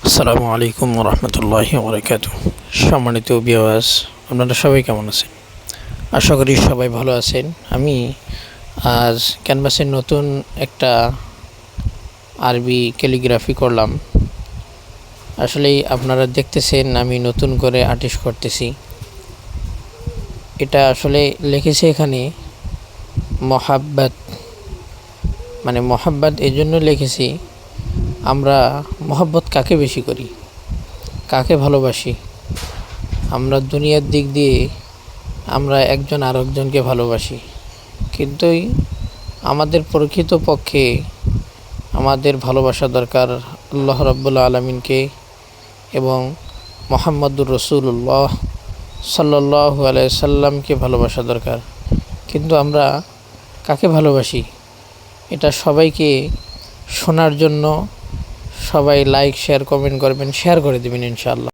আসসালামু আলাইকুম রহমতুল্লাহি ওবরাকাতুহ। সম্মানিত ভিউয়ার্স, আপনারা সবাই কেমন আছেন? আশা করি সবাই ভালো আছেন। আমি আজ ক্যানভাসের নতুন একটা আরবি ক্যালিগ্রাফি করলাম। আসলেই আপনারা দেখতেছেন আমি নতুন করে আর্টিস্ট করতেছি। এটা আসলে লিখেছি এখানে মহাব্বত, মানে মহাব্বত এই জন্য লিখেছি, আমরা মহব্বত কাকে বেশি করি, কাকে ভালোবাসি? আমরা দুনিয়ার দিক দিয়ে আমরা একজন আরেকজনকে ভালোবাসি, কিন্তু আমাদের প্রকৃত পক্ষে আমাদের ভালোবাসা দরকার আল্লাহ রাব্বুল আলামিনকে এবং মুহাম্মদুর রাসূলুল্লাহ সাল্লাল্লাহু আলাইহি সাল্লামকে ভালোবাসা দরকার। কিন্তু আমরা কাকে ভালোবাসি এটা সবাইকে শোনার জন্য সবাই লাইক, শেয়ার, কমেন্ট করবেন, শেয়ার করে দেবেন ইনশাআল্লাহ।